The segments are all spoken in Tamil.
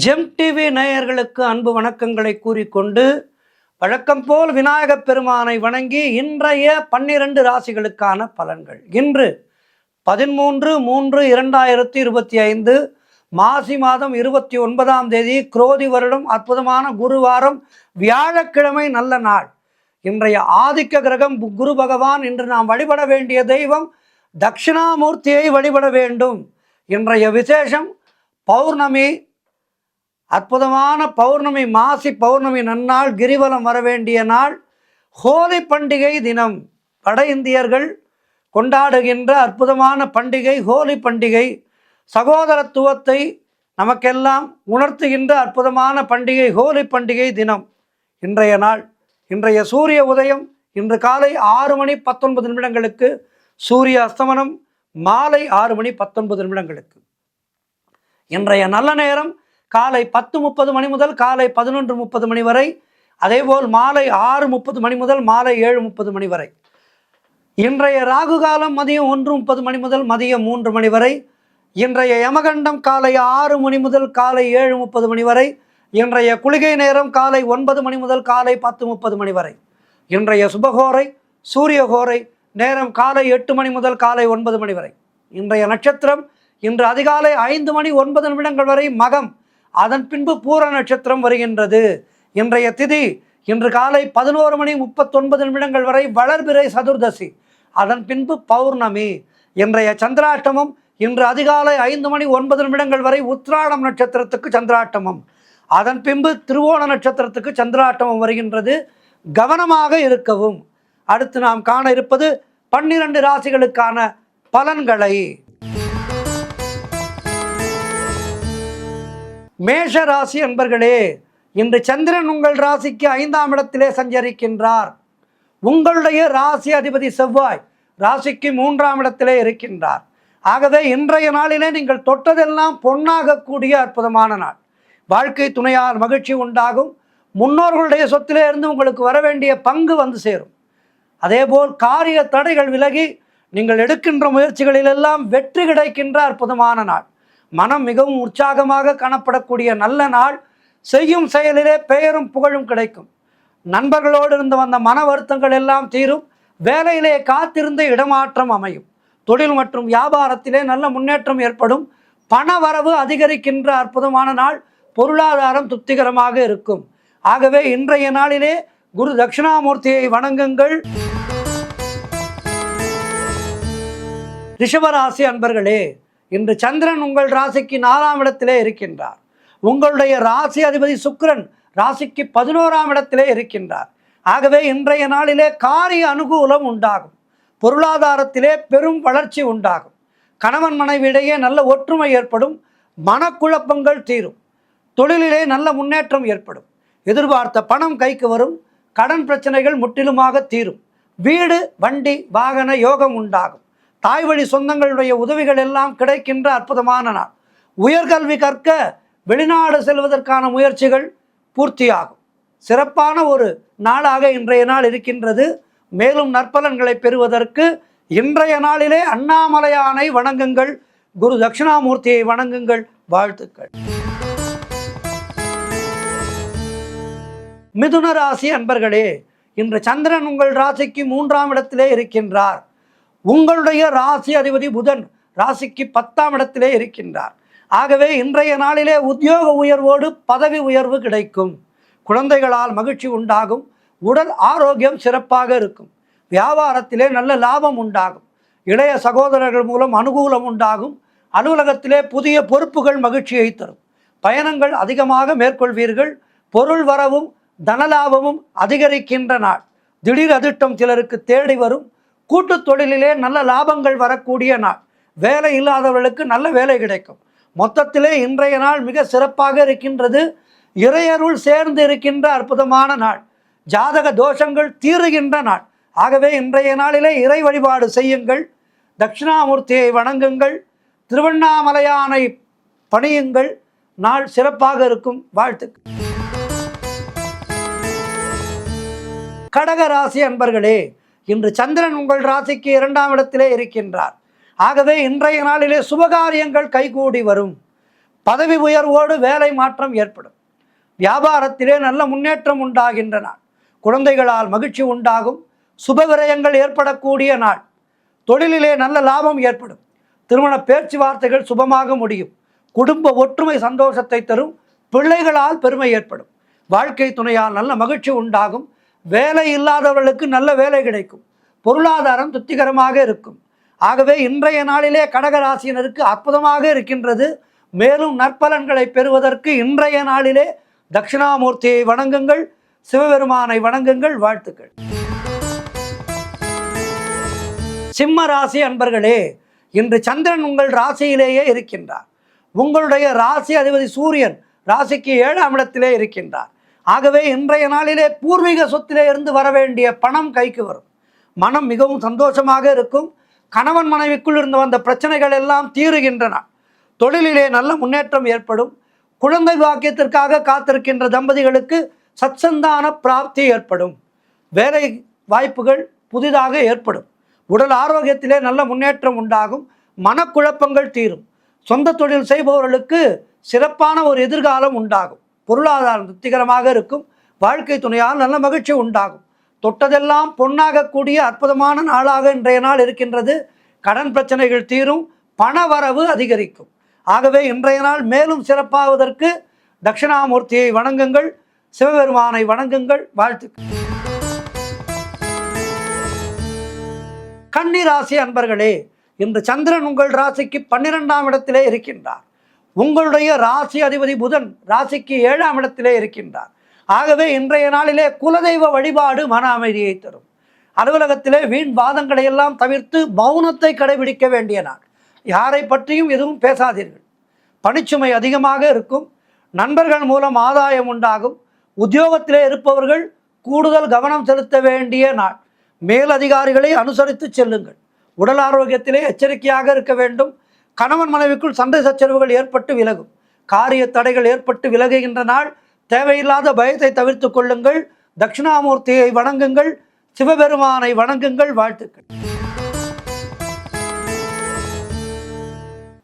ஜெம் டிவி நேயர்களுக்கு அன்பு வணக்கங்களை கூறிக்கொண்டு வழக்கம் போல் விநாயகப் பெருமானை வணங்கி இன்றைய 12 ராசிகளுக்கான பலன்கள். இன்று 13/3/2025 மாசி மாதம் 29ஆம் தேதி குரோதி வருடம் அற்புதமான குருவாரம் வியாழக்கிழமை நல்ல நாள். இன்றைய ஆதிக்க கிரகம் குரு பகவான். இன்று நாம் வழிபட வேண்டிய தெய்வம் தட்சிணாமூர்த்தியை வழிபட வேண்டும். இன்றைய விசேஷம் பௌர்ணமி, அற்புதமான பௌர்ணமி, மாசி பௌர்ணமி நன்னாள், கிரிவலம் வர வேண்டிய நாள், ஹோலி பண்டிகை தினம். வட இந்தியர்கள் கொண்டாடுகின்ற அற்புதமான பண்டிகை ஹோலி பண்டிகை. சகோதரத்துவத்தை நமக்கெல்லாம் உணர்த்துகின்ற அற்புதமான பண்டிகை ஹோலி பண்டிகை தினம். இன்றைய நாள், இன்றைய சூரிய உதயம் இன்று காலை 6:19 சூரிய அஸ்தமனம் மாலை 6:19. இன்றைய நல்ல நேரம் காலை 10:30 முதல் காலை 11:30 வரை, அதேபோல் மாலை 6:30 முதல் மாலை 7:30 வரை. இன்றைய ராகு காலம் மதியம் 1:30 முதல் மதியம் 3 வரை. இன்றைய யமகண்டம் காலை 6 முதல் காலை 7:30 வரை. இன்றைய குளிகை நேரம் காலை 9 முதல் காலை 10:30 வரை. இன்றைய சுபகோரை சூரியகோரை நேரம் காலை 8 முதல் காலை 9 வரை. இன்றைய நட்சத்திரம் இன்று அதிகாலை 5:09 வரை மகம், அதன் பின்பு பூர நட்சத்திரம் வருகின்றது. இன்றைய திதி இன்று காலை 11:39 வரை வளர்பிறை சதுர்தசி, அதன் பின்பு பௌர்ணமி. இன்றைய சந்திராட்டமம் இன்று அதிகாலை 5:09 வரை உத்திராடம் நட்சத்திரத்துக்கு சந்திராட்டமம், அதன் பின்பு திருவோண நட்சத்திரத்துக்கு சந்திராட்டமம் வருகின்றது. கவனமாக இருக்கவும். அடுத்து நாம் காண இருப்பது 12 ராசிகளுக்கான பலன்களை. மேஷ ராசி அன்பர்களே, இன்று சந்திரன் உங்கள் ராசிக்கு 5ஆம் இடத்திலே சஞ்சரிக்கின்றார். உங்களுடைய ராசி அதிபதி செவ்வாய் ராசிக்கு 3ஆம் இடத்திலே இருக்கின்றார். ஆகவே இன்றைய நாளிலே நீங்கள் தொட்டதெல்லாம் பொன்னாகக்கூடிய அற்புதமான நாள். வாழ்க்கை துணையால் மகிழ்ச்சி உண்டாகும். முன்னோர்களுடைய சொத்திலே இருந்து உங்களுக்கு வர வேண்டிய பங்கு வந்து சேரும். அதேபோல் காரிய தடைகள் விலகி நீங்கள் எடுக்கின்ற முயற்சிகளிலெல்லாம் வெற்றி கிடைக்கின்ற அற்புதமான நாள். மனம் மிகவும் உற்சாகமாக காணப்படக்கூடிய நல்ல நாள். செய்யும் செயலிலே பெயரும் புகழும் கிடைக்கும். நண்பர்களோடு இருந்து வந்த மன வருத்தங்கள் எல்லாம் தீரும். வேலையிலே காத்திருந்த இடமாற்றம் அமையும். தொழில் மற்றும் வியாபாரத்திலே நல்ல முன்னேற்றம் ஏற்படும். பண வரவு அதிகரிக்கின்ற அற்புதமான நாள். பொருளாதாரம் திருப்திகரமாக இருக்கும். ஆகவே இன்றைய நாளிலே குரு தட்சிணாமூர்த்தியை வணங்குங்கள். ரிஷபராசி அன்பர்களே, இன்று சந்திரன் உங்கள் ராசிக்கு 4ஆம் இடத்திலே இருக்கின்றார். உங்களுடைய ராசி அதிபதி சுக்கிரன் ராசிக்கு 11ஆம் இடத்திலே இருக்கின்றார். ஆகவே இன்றைய நாளிலே காரிய அனுகூலம் உண்டாகும். பொருளாதாரத்திலே பெரும் வளர்ச்சி உண்டாகும். கணவன் மனைவியிடையே நல்ல ஒற்றுமை ஏற்படும். மனக்குழப்பங்கள் தீரும். தொழிலிலே நல்ல முன்னேற்றம் ஏற்படும். எதிர்பார்த்த பணம் கைக்கு வரும். கடன் பிரச்சனைகள் முற்றிலுமாக தீரும். வீடு வண்டி வாகன யோகம் உண்டாகும். தாய் வழி சொந்தங்களுடைய உதவிகள் எல்லாம் கிடைக்கின்ற அற்புதமான நாள். உயர்கல்வி கற்க வெளிநாடு செல்வதற்கான முயற்சிகள் பூர்த்தியாகும். சிறப்பான ஒரு நாளாக இன்றைய நாள் இருக்கின்றது. மேலும் நற்பலன்களை பெறுவதற்கு இன்றைய நாளிலே அண்ணாமலையானை வணங்குங்கள். குரு தட்சிணாமூர்த்தியை வணங்குங்கள். வாழ்த்துக்கள். மிதுன ராசி அன்பர்களே, இன்று சந்திரன் உங்கள் ராசிக்கு 3ஆம் இடத்திலே இருக்கின்றார். உங்களுடைய ராசி அதிபதி புதன் ராசிக்கு 10ஆம் இடத்திலே இருக்கின்றார். ஆகவே இன்றைய நாளிலே உத்தியோக உயர்வோடு பதவி உயர்வு கிடைக்கும். குழந்தைகளால் மகிழ்ச்சி உண்டாகும். உடல் ஆரோக்கியம் சிறப்பாக இருக்கும். வியாபாரத்திலே நல்ல லாபம் உண்டாகும். இளைய சகோதரர்கள் மூலம் அனுகூலம் உண்டாகும். அலுவலகத்திலே புதிய பொறுப்புகள் மகிழ்ச்சியை தரும். பயணங்கள் அதிகமாக மேற்கொள்வீர்கள். பொருள் வரவும் தனலாபமும் அதிகரிக்கின்ற நாள். திடீர் அதிர்ஷ்டம் சிலருக்கு தேடி வரும். கூட்டு தொழிலிலே நல்ல லாபங்கள் வரக்கூடிய நாள். வேலை இல்லாதவர்களுக்கு நல்ல வேலை கிடைக்கும். மொத்தத்திலே இன்றைய நாள் மிக சிறப்பாக இருக்கின்றது. இறையருள் சேர்ந்து இருக்கின்ற அற்புதமான நாள். ஜாதக தோஷங்கள் தீருகின்ற நாள். ஆகவே இன்றைய நாளிலே இறை வழிபாடு செய்யுங்கள். தட்சிணாமூர்த்தியை வணங்குங்கள். திருவண்ணாமலையானை பணியுங்கள். நாள் சிறப்பாக இருக்கும். வாழ்த்துக்கள். கடகராசி அன்பர்களே, இன்று சந்திரன் உங்கள் ராசிக்கு 2ஆம் இடத்திலே இருக்கின்றார். ஆகவே இன்றைய நாளிலே சுபகாரியங்கள் கைகூடி வரும். பதவி உயர்வோடு வேலை மாற்றம் ஏற்படும். வியாபாரத்திலே நல்ல முன்னேற்றம் உண்டாகின்ற நாள். குழந்தைகளால் மகிழ்ச்சி உண்டாகும். சுப விரயங்கள் ஏற்படக்கூடிய நாள். தொழிலிலே நல்ல லாபம் ஏற்படும். திருமண பேச்சுவார்த்தைகள் சுபமாக முடியும். குடும்ப ஒற்றுமை சந்தோஷத்தை தரும். பிள்ளைகளால் பெருமை ஏற்படும். வாழ்க்கை துணையால் நல்ல மகிழ்ச்சி உண்டாகும். வேலை இல்லாதவர்களுக்கு நல்ல வேலை கிடைக்கும். பொருளாதாரம் திருப்திகரமாக இருக்கும். ஆகவே இன்றைய நாளிலே கடகராசியினருக்கு அற்புதமாக இருக்கின்றது. மேலும் நற்பலன்களை பெறுவதற்கு இன்றைய நாளிலே தட்சிணாமூர்த்தியை வணங்குங்கள், சிவபெருமானை வணங்குங்கள். வாழ்த்துக்கள். சிம்ம ராசி அன்பர்களே, இன்று சந்திரன் உங்கள் ராசியிலேயே இருக்கின்றார். உங்களுடைய ராசி அதிபதி சூரியன் ராசிக்கு 7ஆம் இடத்திலே இருக்கின்றார். ஆகவே இன்றைய நாளிலே பூர்வீக சொத்திலே இருந்து வர வேண்டிய பணம் கைக்கு வரும். மனம் மிகவும் சந்தோஷமாக இருக்கும். கணவன் மனைவிக்குள் இருந்து வந்த பிரச்சனைகள் எல்லாம் தீருகின்றன. தொழிலிலே நல்ல முன்னேற்றம் ஏற்படும். குழந்தை பாக்கியத்திற்காக காத்திருக்கின்ற தம்பதிகளுக்கு சத்சந்தான பிராப்தி ஏற்படும். வேலை வாய்ப்புகள் புதிதாக ஏற்படும். உடல் ஆரோக்கியத்திலே நல்ல முன்னேற்றம் உண்டாகும். மனக்குழப்பங்கள் தீரும். சொந்த தொழில் செய்பவர்களுக்கு சிறப்பான ஒரு எதிர்காலம் உண்டாகும். பொருளாதாரம் திருப்திகரமாக இருக்கும். வாழ்க்கை துணையால் நல்ல மகிழ்ச்சி உண்டாகும். தொட்டதெல்லாம் பொன்னாகக்கூடிய அற்புதமான நாளாக இன்றைய நாள் இருக்கின்றது. கடன் பிரச்சனைகள் தீரும். பண வரவு அதிகரிக்கும். ஆகவே இன்றைய நாள் மேலும் சிறப்பாவதற்கு தட்சிணாமூர்த்தியை வணங்குங்கள், சிவபெருமானை வணங்குங்கள். வாழ்த்துக்கள். கன்னி ராசி அன்பர்களே, இன்று சந்திரன் உங்கள் ராசிக்கு 12ஆம் இடத்திலே இருக்கின்றார். உங்களுடைய ராசி அதிபதி புதன் ராசிக்கு 7ஆம் இடத்திலே இருக்கின்றார். ஆகவே இன்றைய நாளிலே குலதெய்வ வழிபாடு மன அமைதியை தரும். அலுவலகத்திலே வீண் வாதங்களை எல்லாம் தவிர்த்து மௌனத்தை கடைபிடிக்க வேண்டிய நாள். யாரை பற்றியும் எதுவும் பேசாதீர்கள். பணிச்சுமை அதிகமாக இருக்கும். நண்பர்கள் மூலம் ஆதாயம் உண்டாகும். உத்தியோகத்திலே இருப்பவர்கள் கூடுதல் கவனம் செலுத்த வேண்டிய நாள். மேலதிகாரிகளை அனுசரித்து செல்லுங்கள். உடல் ஆரோக்கியத்திலே எச்சரிக்கையாக இருக்க வேண்டும். கணவன் மனைவிக்குள் சண்டை சச்சரவுகள் ஏற்பட்டு விலகும். காரிய தடைகள் ஏற்பட்டு விலகுகின்ற நாள். தேவையில்லாத பயத்தை தவிர்த்து கொள்ளுங்கள். தட்சிணாமூர்த்தியை வணங்குங்கள், சிவபெருமானை வணங்குங்கள். வாழ்த்துக்கள்.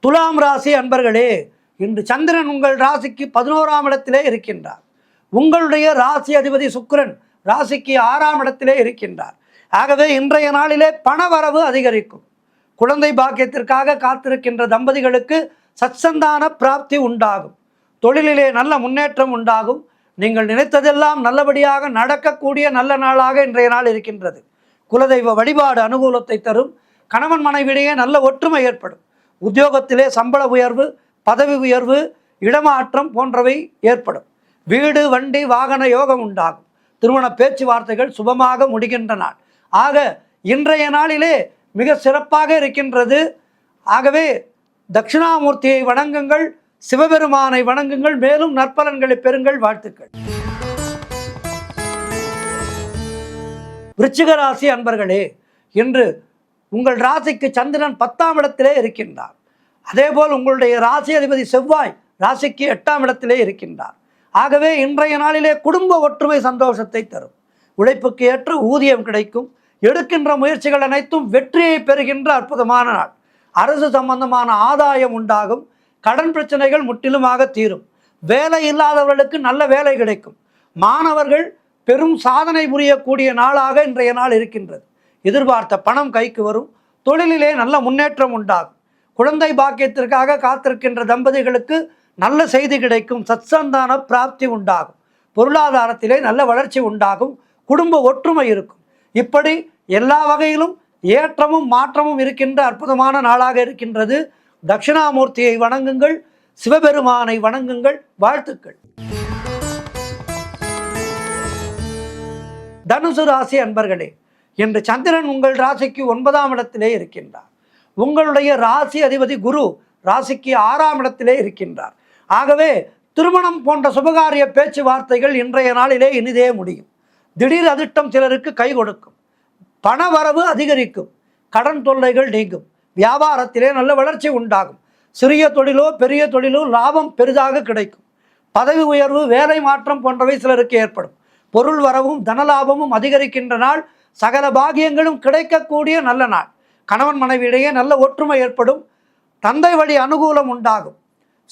துலாம் ராசி அன்பர்களே, இன்று சந்திரன் உங்கள் ராசிக்கு 11ஆம் இடத்திலே இருக்கின்றார். உங்களுடைய ராசி அதிபதி சுக்கிரன் ராசிக்கு 6ஆம் இடத்திலே இருக்கின்றார். ஆகவே இன்றைய நாளிலே பணவரவு அதிகரிக்கும். குழந்தை பாக்கியத்திற்காக காத்திருக்கின்ற தம்பதிகளுக்கு சத்சந்தான பிராப்தி உண்டாகும். தொழிலிலே நல்ல முன்னேற்றம் உண்டாகும். நீங்கள் நினைத்ததெல்லாம் நல்லபடியாக நடக்கக்கூடிய நல்ல நாளாக இன்றைய நாள் இருக்கின்றது. குலதெய்வ வழிபாடு அனுகூலத்தை தரும். கணவன் மனைவியிடையே நல்ல ஒற்றுமை ஏற்படும். உத்தியோகத்திலே சம்பள உயர்வு, பதவி உயர்வு, இடமாற்றம் போன்றவை ஏற்படும். வீடு, வண்டி, வாகன யோகம் உண்டாகும். திருமண பேச்சுவார்த்தைகள் சுபமாக முடிகின்ற நாள். ஆக இன்றைய நாளிலே மிக சிறப்பாக இருக்கின்றது. ஆகவே தட்சிணாமூர்த்தியை வணங்குங்கள், சிவபெருமானை வணங்குங்கள். மேலும் நற்பலன்களை பெறுங்கள். வாழ்த்துக்கள். விருச்சிக ராசி அன்பர்களே, இன்று உங்கள் ராசிக்கு சந்திரன் 10ஆம் இடத்திலே இருக்கின்றார். அதேபோல் உங்களுடைய ராசி அதிபதி செவ்வாய் ராசிக்கு 8ஆம் இடத்திலே இருக்கின்றார். ஆகவே இன்றைய நாளிலே குடும்ப ஒற்றுமை சந்தோஷத்தை தரும். உழைப்புக்கு ஏற்ற ஊதியம் கிடைக்கும். எடுக்கின்ற முயற்சிகள் அனைத்தும் வெற்றியை பெறுகின்ற அற்புதமான நாள். அரசு சம்பந்தமான ஆதாயம் உண்டாகும். கடன் பிரச்சனைகள் முற்றிலுமாக தீரும். வேலை இல்லாதவர்களுக்கு நல்ல வேலை கிடைக்கும். மாணவர்கள் பெரும் சாதனை புரியக்கூடிய நாளாக இன்றைய நாள் இருக்கின்றது. எதிர்பார்த்த பணம் கைக்கு வரும். தொழிலிலே நல்ல முன்னேற்றம் உண்டாகும். குழந்தை பாக்கியத்திற்காக காத்திருக்கின்ற தம்பதிகளுக்கு நல்ல செய்தி கிடைக்கும். சத்சந்தான பிராப்தி உண்டாகும். பொருளாதாரத்திலே நல்ல வளர்ச்சி உண்டாகும். குடும்ப ஒற்றுமை இருக்கும். இப்படி எல்லா வகையிலும் ஏற்றமும் மாற்றமும் இருக்கின்ற அற்புதமான நாளாக இருக்கின்றது. தட்சிணாமூர்த்தியை வணங்குங்கள், சிவபெருமானை வணங்குங்கள். வாழ்த்துக்கள். தனுசு ராசி அன்பர்களே, இன்று சந்திரன் உங்கள் ராசிக்கு 9ஆம் இடத்திலே இருக்கின்றார். உங்களுடைய ராசி அதிபதி குரு ராசிக்கு 6ஆம் இடத்திலே இருக்கின்றார். ஆகவே திருமணம் போன்ற சுபகாரிய பேச்சுவார்த்தைகள் இன்றைய நாளிலே இனிதே முடியும். திடீர் அதிர்ஷ்டம் சிலருக்கு கை கொடுக்கும். பண வரவு அதிகரிக்கும். கடன் தொல்லைகள் நீங்கும். வியாபாரத்திலே நல்ல வளர்ச்சி உண்டாகும். சிறிய தொழிலோ பெரிய தொழிலோ லாபம் பெரிதாக கிடைக்கும். பதவி உயர்வு, வேலை மாற்றம் போன்றவை சிலருக்கு ஏற்படும். பொருள் வரவும் தனலாபமும் அதிகரிக்கின்ற நாள். சகல பாகியங்களும் கிடைக்கக்கூடிய நல்ல நாள். கணவன் மனைவியிடையே நல்ல ஒற்றுமை ஏற்படும். தந்தை வழி அனுகூலம் உண்டாகும்.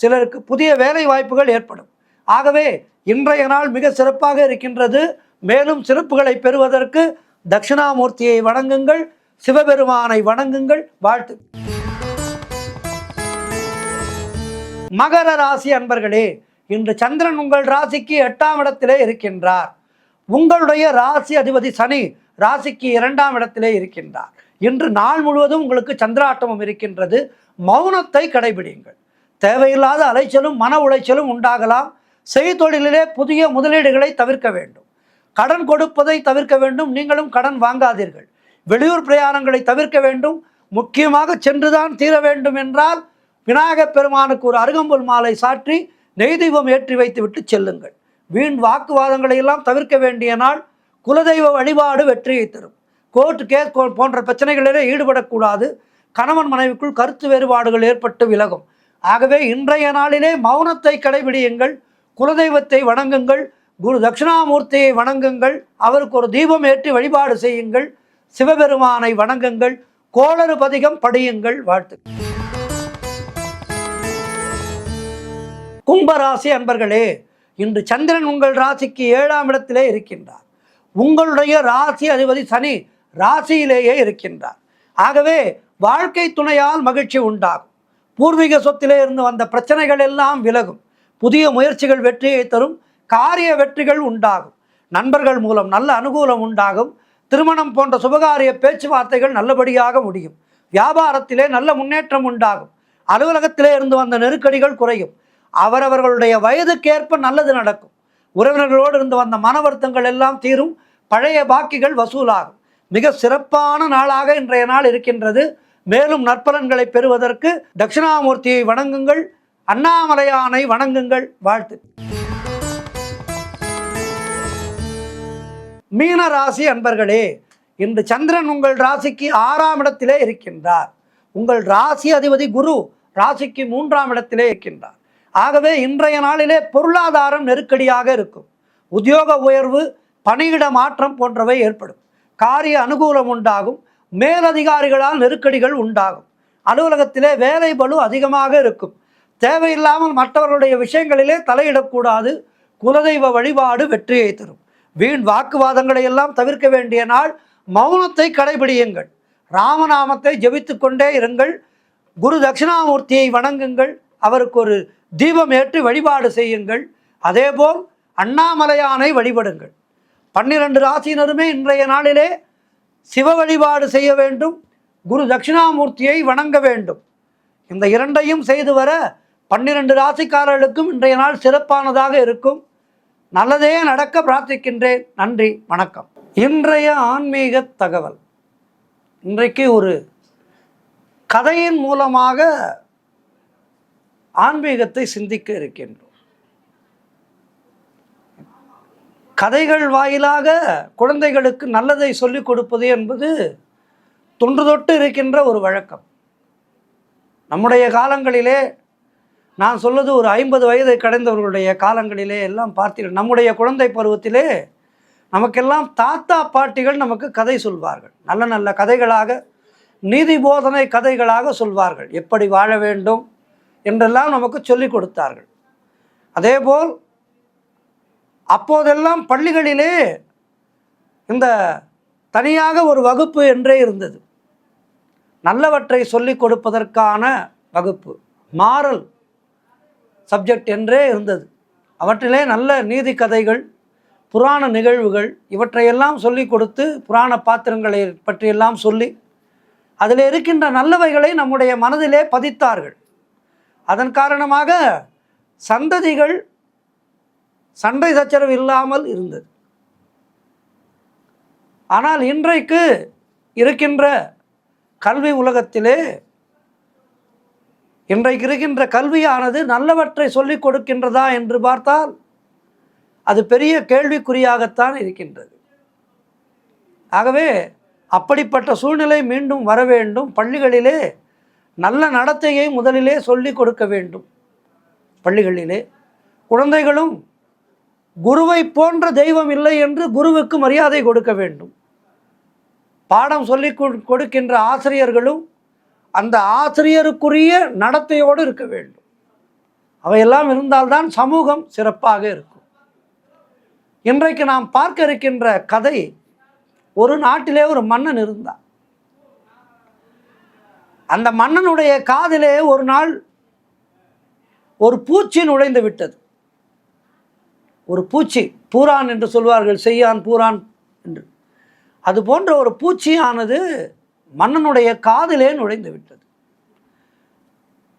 சிலருக்கு புதிய வேலை வாய்ப்புகள் ஏற்படும். ஆகவே இன்றைய நாள் மிக சிறப்பாக இருக்கின்றது. மேலும் சிறப்புகளை பெறுவதற்கு தட்சிணாமூர்த்தியை வணங்குங்கள், சிவபெருமானை வணங்குங்கள். வாழ்த்து. மகர ராசி அன்பர்களே, இன்று சந்திரன் உங்கள் ராசிக்கு 8ஆம் இடத்திலே இருக்கின்றார். உங்களுடைய ராசி அதிபதி சனி ராசிக்கு 2ஆம் இடத்திலே இருக்கின்றார். இன்று நாள் முழுவதும் உங்களுக்கு சந்திராட்டமம் இருக்கின்றது. மௌனத்தை கடைபிடிங்கள். தேவையில்லாத அலைச்சலும் மன உளைச்சலும் உண்டாகலாம். செய்தொழிலிலே புதிய முதலீடுகளை தவிர்க்க வேண்டும். கடன் கொடுப்பதை தவிர்க்க வேண்டும். நீங்களும் கடன் வாங்காதீர்கள். வெளியூர் பிரயாணங்களை தவிர்க்க வேண்டும். முக்கியமாக சென்றுதான் தீர வேண்டும் என்றால் விநாயகப் பெருமானுக்கு ஒரு அருகம்புல் மாலை சாற்றி நெய் தீபம் ஏற்றி வைத்துவிட்டு செல்லுங்கள். வீண் வாக்குவாதங்களை எல்லாம் தவிர்க்க வேண்டிய நாள். குலதெய்வ வழிபாடு வெற்றியை தரும். கோர்ட் கேஸ் போன்ற பிரச்சனைகளிலே ஈடுபடக்கூடாது. கணவன் மனைவிக்குள் கருத்து வேறுபாடுகள் ஏற்பட்டு விலகும். ஆகவே இன்றைய நாளிலே மௌனத்தை கடைபிடியுங்கள். குலதெய்வத்தை வணங்குங்கள். குரு தட்சிணாமூர்த்தியை வணங்குங்கள். அவருக்கு ஒரு தீபம் ஏற்றி வழிபாடு செய்யுங்கள். சிவபெருமானை வணங்குங்கள். கோளறு பதிகம் படியுங்கள். வாழ்த்து. கும்பராசி அன்பர்களே, இன்று சந்திரன் உங்கள் ராசிக்கு 7ஆம் இடத்திலே இருக்கின்றார். உங்களுடைய ராசி அதிபதி சனி ராசியிலேயே இருக்கின்றார். ஆகவே வாழ்க்கை துணையால் மகிழ்ச்சி உண்டாகும். பூர்வீக சொத்திலே இருந்து வந்த பிரச்சனைகள் எல்லாம் விலகும். புதிய முயற்சிகள் வெற்றியை தரும். காரிய வெற்றிகள் உண்டாகும். நண்பர்கள் மூலம் நல்ல அனுகூலம் உண்டாகும். திருமணம் போன்ற சுபகாரிய பேச்சுவார்த்தைகள் நல்லபடியாக முடியும். வியாபாரத்திலே நல்ல முன்னேற்றம் உண்டாகும். அலுவலகத்திலே இருந்து வந்த நெருக்கடிகள் குறையும். அவரவர்களுடைய வயதுக்கேற்ப நல்லது நடக்கும். உறவினர்களோடு இருந்து வந்த மன வருத்தங்கள் எல்லாம் தீரும். பழைய பாக்கிகள் வசூலாகும். மிக சிறப்பான நாளாக இன்றைய நாள் இருக்கின்றது. மேலும் நற்பலன்களை பெறுவதற்கு தட்சிணாமூர்த்தியை வணங்குங்கள். அண்ணாமலையானை வணங்குங்கள். வாழ்த்து. மீன ராசி அன்பர்களே, இன்று சந்திரன் உங்கள் ராசிக்கு 6ஆம் இடத்திலே இருக்கின்றார். உங்கள் ராசி அதிபதி குரு ராசிக்கு 3ஆம் இடத்திலே இருக்கின்றார். ஆகவே இன்றைய நாளிலே பொருளாதாரம் நெருக்கடியாக இருக்கும். உத்தியோக உயர்வு, பணியிட மாற்றம் போன்றவை ஏற்படும். காரிய அனுகூலம் உண்டாகும். மேலதிகாரிகளால் நெருக்கடிகள் உண்டாகும். அலுவலகத்திலே வேலை பளு அதிகமாக இருக்கும். தேவையில்லாமல் மற்றவர்களுடைய விஷயங்களிலே தலையிடக்கூடாது. குலதெய்வ வழிபாடு வெற்றியை தரும். வீண் வாக்குவாதங்களை எல்லாம் தவிர்க்க வேண்டிய நாள். மௌனத்தை கடைபிடியுங்கள். ராமநாமத்தை ஜபித்து கொண்டே இருங்கள். குரு தட்சிணாமூர்த்தியை வணங்குங்கள். அவருக்கு ஒரு தீபம் ஏற்றி வழிபாடு செய்யுங்கள். அதேபோல் அண்ணாமலையானை வழிபடுங்கள். 12 ராசியினருமே இன்றைய நாளிலே சிவ வழிபாடு செய்ய வேண்டும். குரு தட்சிணாமூர்த்தியை வணங்க வேண்டும். இந்த இரண்டையும் செய்து வர 12 ராசிக்காரர்களுக்கும் இன்றைய நாள் சிறப்பானதாக இருக்கும். நல்லதே நடக்க பிரார்த்திக்கின்றேன். நன்றி, வணக்கம். இன்றைய ஆன்மீக தகவல். இன்றைக்கு ஒரு கதையின் மூலமாக ஆன்மீகத்தை சிந்திக்க இருக்கின்றோம். கதைகள் வாயிலாக குழந்தைகளுக்கு நல்லதை சொல்லிக் கொடுப்பது என்பது தொன்று தொட்டு இருக்கின்ற ஒரு வழக்கம். நம்முடைய காலங்களிலே, நான் சொல்வது ஒரு 50 வயதை கடந்தவர்களுடைய காலங்களிலே எல்லாம் பார்த்தீர்கள். நம்முடைய குழந்தை பருவத்திலே நமக்கெல்லாம் தாத்தா பாட்டிகள் நமக்கு கதை சொல்வார்கள். நல்ல நல்ல கதைகளாக, நீதி போதனை கதைகளாக சொல்வார்கள். எப்படி வாழ வேண்டும் என்றெல்லாம் நமக்கு சொல்லிக் கொடுத்தார்கள். அதேபோல் அப்போதெல்லாம் பள்ளிகளிலே இந்த தனியாக ஒரு வகுப்பு என்றே இருந்தது. நல்லவற்றை சொல்லிக் கொடுப்பதற்கான வகுப்பு, மாரல் சப்ஜெக்ட் என்றே இருந்தது. அவற்றிலே நல்ல நீதி கதைகள், புராண நிகழ்வுகள் இவற்றையெல்லாம் சொல்லி கொடுத்து, புராண பாத்திரங்களை பற்றியெல்லாம் சொல்லி அதில் இருக்கின்ற நல்லவைகளை நம்முடைய மனதிலே பதித்தார்கள். அதன் காரணமாக சந்ததிகள் சண்டை சச்சரவு இல்லாமல் இருந்தது. ஆனால் இன்றைக்கு இருக்கின்ற கல்வி உலகத்திலே இன்றைக்கு இருக்கின்ற கல்வியானது நல்லவற்றை சொல்லிக் கொடுக்கின்றதா என்று பார்த்தால் அது பெரிய கேள்விக்குறியாகத்தான் இருக்கின்றது. ஆகவே அப்படிப்பட்ட சூழ்நிலை மீண்டும் வர வேண்டும். பள்ளிகளிலே நல்ல நடத்தையை முதலிலே சொல்லிக் கொடுக்க வேண்டும். பள்ளிகளிலே குழந்தைகளும் குருவை போன்ற தெய்வம் இல்லை என்று குருவுக்கு மரியாதை கொடுக்க வேண்டும். பாடம் சொல்லி கொடுக்கின்ற ஆசிரியர்களும் அந்த ஆசிரியருக்குரிய நடத்தையோடு இருக்க வேண்டும். அவையெல்லாம் இருந்தால்தான் சமூகம் சிறப்பாக இருக்கும். இன்றைக்கு நாம் பார்க்க இருக்கின்ற கதை, ஒரு நாட்டிலே ஒரு மன்னன் இருந்தார். அந்த மன்னனுடைய காதிலே ஒரு நாள் ஒரு பூச்சி நுழைந்து விட்டது. ஒரு பூச்சி, பூரான் என்று சொல்வார்கள், செய்யான் பூரான் என்று. அது போன்ற ஒரு பூச்சியானது மன்னனுடைய காதிலே நுழைந்து விட்டது.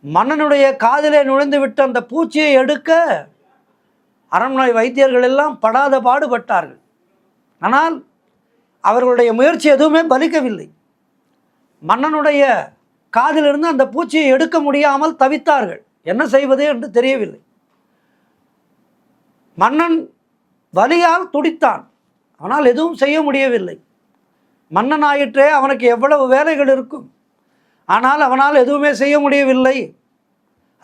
மன்னனுடைய காதிலே நுழைந்து விட்ட அந்த பூச்சியை எடுக்க அரண்மனை வைத்தியர்கள் எல்லாம் படாத பாடுபட்டார்கள். ஆனால் அவர்களுடைய முயற்சி எதுவுமே பலிக்கவில்லை. மன்னனுடைய காதிலிருந்து அந்த பூச்சியை எடுக்க முடியாமல் தவித்தார்கள். என்ன செய்வது என்று தெரியவில்லை. மன்னன் வலியால் துடித்தான். ஆனால் எதுவும் செய்ய முடியவில்லை. மன்னன் ஆயிற்றே, அவனுக்கு எவ்வளவு வேலைகள் இருக்கும். ஆனால் அவனால் எதுவுமே செய்ய முடியவில்லை.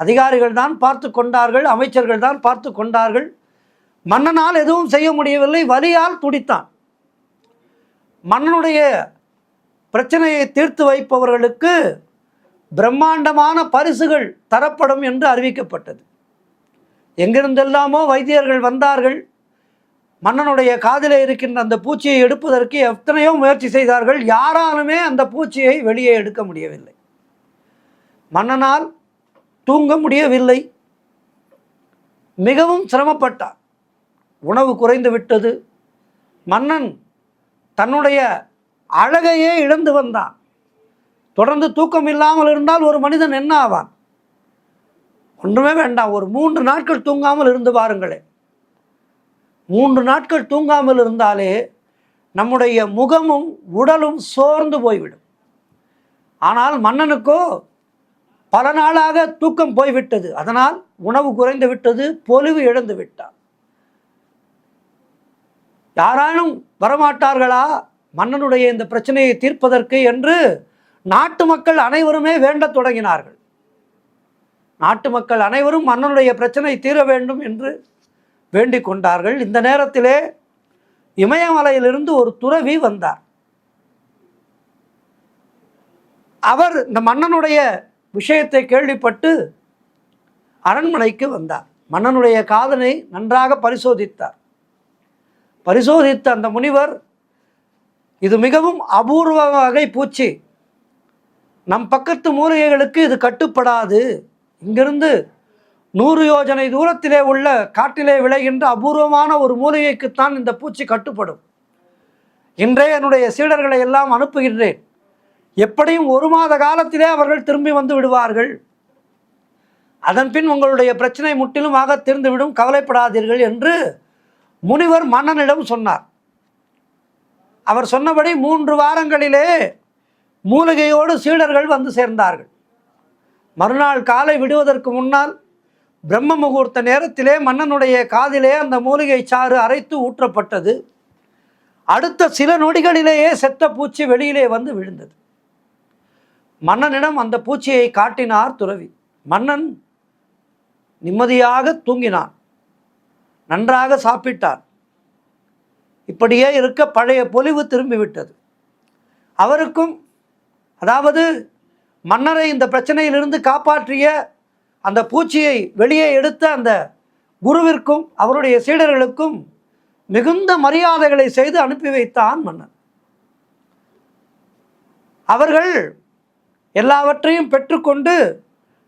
அதிகாரிகள் தான் பார்த்து கொண்டார்கள், அமைச்சர்கள் தான் பார்த்து கொண்டார்கள். மன்னனால் எதுவும் செய்ய முடியவில்லை, வலியால் துடித்தான். மன்னனுடைய பிரச்சனையை தீர்த்து வைப்பவர்களுக்கு பிரம்மாண்டமான பரிசுகள் தரப்படும் என்று அறிவிக்கப்பட்டது. எங்கிருந்தெல்லாமோ வைத்தியர்கள் வந்தார்கள். மன்னனுடைய காதிலே இருக்கின்ற அந்த பூச்சியை எடுப்பதற்கு எத்தனையோ முயற்சி செய்தார்கள். யாராலுமே அந்த பூச்சியை வெளியே எடுக்க முடியவில்லை. மன்னனால் தூங்க முடியவில்லை. மிகவும் சிரமப்பட்டார். உணவு குறைந்து விட்டது. மன்னன் தன்னுடைய அழகையே இழந்து வந்தான். தொடர்ந்து தூக்கம் இல்லாமல் இருந்தால் ஒரு மனிதன் என்ன ஆவான்? ஒன்றுமே வேண்டாம், ஒரு 3 நாட்கள் தூங்காமல் இருந்து பாருங்களே. 3 நாட்கள் தூங்காமல் இருந்தாலே நம்முடைய முகமும் உடலும் சோர்ந்து போய்விடும். ஆனால் மன்னனுக்கோ பல நாளாக தூக்கம் போய்விட்டது. அதனால் உணவு குறைந்து விட்டது, பொலிவு இழந்து விட்டார். யாரானும் வரமாட்டார்களா மன்னனுடைய இந்த பிரச்சனையை தீர்ப்பதற்கு என்று நாட்டு மக்கள் அனைவருமே வேண்டத் தொடங்கினார்கள். நாட்டு மக்கள் அனைவரும் மன்னனுடைய பிரச்சனை தீர வேண்டும் என்று வேண்டிக் கொண்டார்கள். இந்த நேரத்திலே இமயமலையிலிருந்து ஒரு துறவி வந்தார். அவர் இந்த மன்னனுடைய விஷயத்தை கேள்விப்பட்டு அரண்மனைக்கு வந்தார். மன்னனுடைய காதலை நன்றாக பரிசோதித்தார். பரிசோதித்த அந்த முனிவர், இது மிகவும் அபூர்வ வகை பூச்சி, நம் பக்கத்து மூலிகைகளுக்கு இது கட்டுப்படாது. இங்கிருந்து 100 யோஜனை தூரத்திலே உள்ள காட்டிலே விளைகின்ற அபூர்வமான ஒரு மூலிகைக்குத்தான் இந்த பூச்சி கட்டுப்படும். இன்றே என்னுடைய சீடர்களை எல்லாம் அனுப்புகின்றேன். எப்படியும் 1 மாத காலத்திலே அவர்கள் திரும்பி வந்து விடுவார்கள். அதன்பின் உங்களுடைய பிரச்சனை முற்றிலுமாக தீர்ந்துவிடும், கவலைப்படாதீர்கள் என்று முனிவர் மன்னனிடம் சொன்னார். அவர் சொன்னபடி 3 வாரங்களிலே மூலிகையோடு சீடர்கள் வந்து சேர்ந்தார்கள். மறுநாள் காலை விடுவதற்கு முன்னால் பிரம்ம முகூர்த்த நேரத்திலே மன்னனுடைய காதிலே அந்த மூலிகை சாறு அரைத்து ஊற்றப்பட்டது. அடுத்த சில நொடிகளிலேயே செத்த பூச்சி வெளியிலே வந்து விழுந்தது. மன்னனிடம் அந்த பூச்சியை காட்டினார் துறவி. மன்னன் நிம்மதியாக தூங்கினான், நன்றாக சாப்பிட்டார். இப்படியே இருக்க பழைய பொலிவு திரும்பிவிட்டது. அவருக்கும், அதாவது மன்னரை இந்த பிரச்சனையிலிருந்து காப்பாற்றிய அந்த பூச்சியை வெளியே எடுத்த அந்த குருவிற்கும் அவருடைய சீடர்களுக்கும் மிகுந்த மரியாதைகளை செய்து அனுப்பி வைத்தான் மன்னன். அவர்கள் எல்லாவற்றையும் பெற்றுக்கொண்டு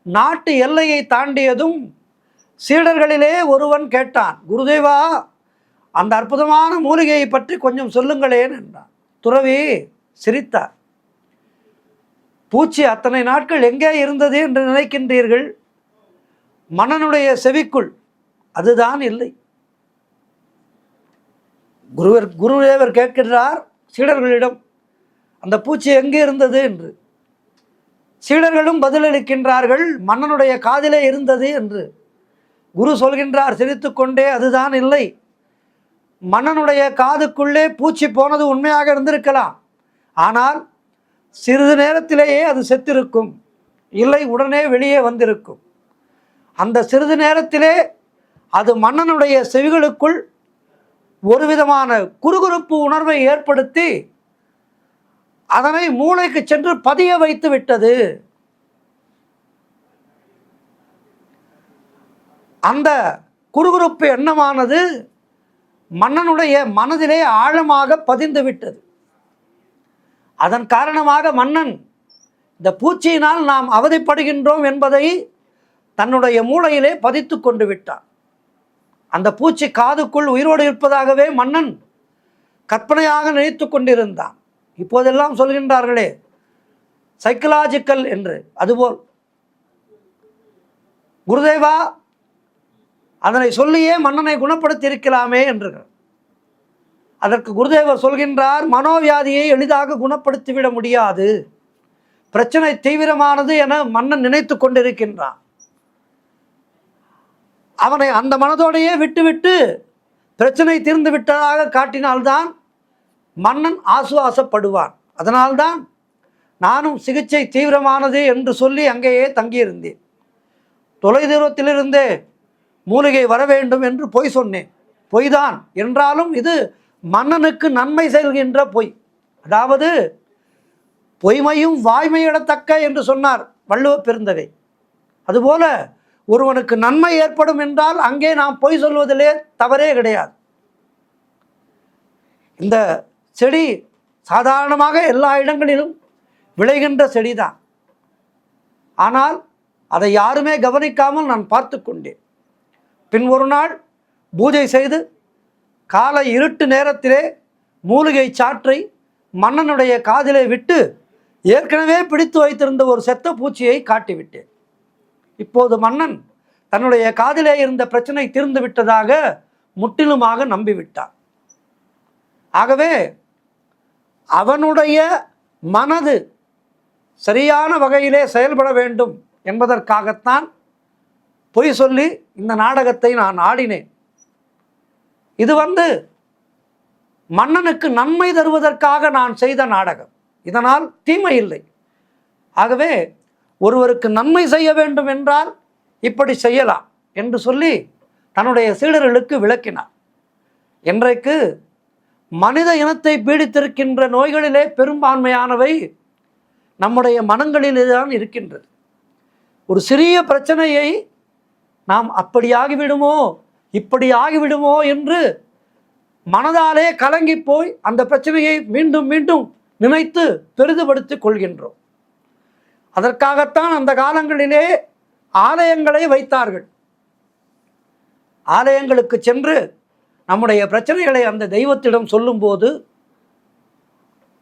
நாட்டு எல்லையை தாண்டியதும் சீடர்களிலே ஒருவன் கேட்டான், குருதேவா, அந்த அற்புதமான மூலிகையை பற்றி கொஞ்சம் சொல்லுங்களேன் என்றான். துறவி சிரித்தார். பூச்சி அத்தனை நாட்கள் எங்கே இருந்தது என்று நினைக்கின்றீர்கள்? மன்னனுடைய செவிக்குள். அதுதான் இல்லை. குருதேவர் கேட்கின்றார் சீடர்களிடம், அந்த பூச்சி எங்கே இருந்தது என்று. சீடர்களும் பதிலளிக்கின்றார்கள், மன்னனுடைய காதிலே இருந்தது என்று. குரு சொல்கின்றார் சிரித்து கொண்டே, அதுதான் இல்லை. மன்னனுடைய காதுக்குள்ளே பூச்சி போனது உண்மையாக இருந்திருக்கலாம். ஆனால் சிறிது நேரத்திலேயே அது செத்திருக்கும், இல்லை உடனே வெளியே வந்திருக்கும். அந்த சிறிது நேரத்திலே அது மன்னனுடைய செவிகளுக்குள் ஒரு விதமான குறுகுறுப்பு உணர்வை ஏற்படுத்தி அதனை மூளைக்கு சென்று பதிய வைத்து விட்டது. அந்த குறுகுறுப்பு எண்ணமானது மன்னனுடைய மனதிலே ஆழமாக பதிந்து விட்டது. அதன் காரணமாக மன்னன் இந்த பூச்சியினால் நாம் அவதிப்படுகின்றோம் என்பதை தன்னுடைய மூளையிலே பதித்து கொண்டு விட்டான். அந்த பூச்சி காதுக்குள் உயிரோடு இருப்பதாகவே மன்னன் கற்பனையாக நினைத்து கொண்டிருந்தான். இப்போதெல்லாம் சொல்கின்றார்களே சைக்கலாஜிக்கல் என்று, அதுபோல் குருதேவா அதனை சொல்லியே மன்னனை குணப்படுத்தி இருக்கலாமே என்று. அதற்கு குருதேவர் சொல்கின்றார், மனோவியாதியை எளிதாக குணப்படுத்திவிட முடியாது, பிரச்சனை தீவிரமானது என மன்னன் நினைத்து கொண்டிருக்கின்றான். அவனை அந்த மனதோடையே விட்டுவிட்டு பிரச்சனை தீர்ந்து விட்டதாக காட்டினால்தான் மன்னன் ஆசுவாசப்படுவான். அதனால்தான் நானும் சிகிச்சை தீவிரமானது என்று சொல்லி அங்கேயே தங்கியிருந்தேன். தொலைதூரத்திலிருந்தே மூலிகை வர வேண்டும் என்று பொய் சொன்னேன். பொய்தான் என்றாலும் இது மன்னனுக்கு நன்மை செல்கின்ற பொய். அதாவது பொய்மையும் வாய்மையிடத்தக்க என்று சொன்னார் வள்ளுவ பெருந்தகை. அதுபோல ஒருவனுக்கு நன்மை ஏற்படும் என்றால் அங்கே நாம் பொய் சொல்வதிலே தவறே கிடையாது. இந்த செடி சாதாரணமாக எல்லா இடங்களிலும் விளைகின்ற செடிதான். ஆனால் அதை யாருமே கவனிக்காமல் நான் பார்த்து கொண்டேன். பின் ஒரு நாள் பூஜை செய்து காலை இருட்டு நேரத்திலே மூலிகை சாற்றை மன்னனுடைய காதிலே விட்டு ஏற்கனவே பிடித்து வைத்திருந்த ஒரு செத்த பூச்சியை காட்டிவிட்டேன். இப்போது மன்னன் தன்னுடைய காதிலே இருந்த பிரச்சனை தீர்ந்து விட்டதாக முற்றிலுமாக நம்பிவிட்டான். ஆகவே அவனுடைய மனது சரியான வகையிலே செயல்பட வேண்டும் என்பதற்காகத்தான் பொய் சொல்லி இந்த நாடகத்தை நான் ஆடினேன். இது மன்னனுக்கு நன்மை தருவதற்காக நான் செய்த நாடகம். இதனால் தீமை இல்லை. ஆகவே ஒருவருக்கு நன்மை செய்ய வேண்டும் என்றால் இப்படி செய்யலாம் என்று சொல்லி தன்னுடைய சீடர்களுக்கு விளக்கினார். இன்றைக்கு மனித இனத்தை பீடித்திருக்கின்ற நோய்களிலே பெரும்பான்மையானவை நம்முடைய மனங்களிலே தான் இருக்கின்றது. ஒரு சிறிய பிரச்சனையை நாம் அப்படி ஆகிவிடுமோ இப்படி ஆகிவிடுமோ என்று மனதாலே கலங்கி போய் அந்த பிரச்சனையை மீண்டும் மீண்டும் நினைத்து பெரிதுபடுத்திக் கொள்கின்றோம். அதற்காகத்தான் அந்த காலங்களிலே ஆலயங்களை வைத்தார்கள். ஆலயங்களுக்கு சென்று நம்முடைய பிரச்சனைகளை அந்த தெய்வத்திடம் சொல்லும்போது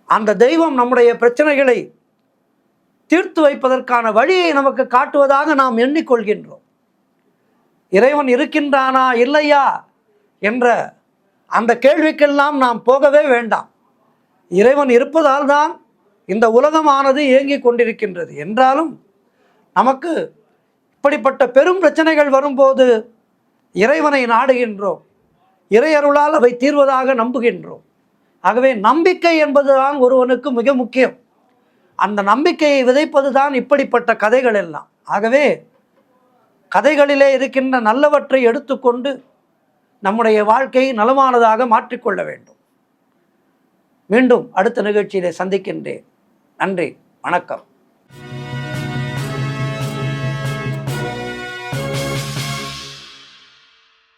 அந்த தெய்வம் நம்முடைய பிரச்சனைகளை தீர்த்து வைப்பதற்கான வழியை நமக்கு காட்டுவதாக நாம் எண்ணிக்கொள்கின்றோம். இறைவன் இருக்கின்றானா இல்லையா என்ற அந்த கேள்விக்கெல்லாம் நாம் போகவே வேண்டாம். இறைவன் இருப்பதால் தான் இந்த உலகமானது இயங்கிக் கொண்டிருக்கின்றது. என்றாலும் நமக்கு இப்படிப்பட்ட பெரும் பிரச்சனைகள் வரும்போது இறைவனை நாடுகின்றோம். இறையருளால் அவை தீர்வதாக நம்புகின்றோம். ஆகவே நம்பிக்கை என்பதுதான் ஒருவனுக்கு மிக முக்கியம். அந்த நம்பிக்கையை விதைப்பது தான் இப்படிப்பட்ட கதைகள் எல்லாம். ஆகவே கதைகளிலே இருக்கின்ற நல்லவற்றை எடுத்துக்கொண்டு நம்முடைய வாழ்க்கையை நலமானதாக மாற்றிக்கொள்ள வேண்டும். மீண்டும் அடுத்த நிகழ்ச்சியிலே சந்திக்கின்றேன். நன்றி, வணக்கம்.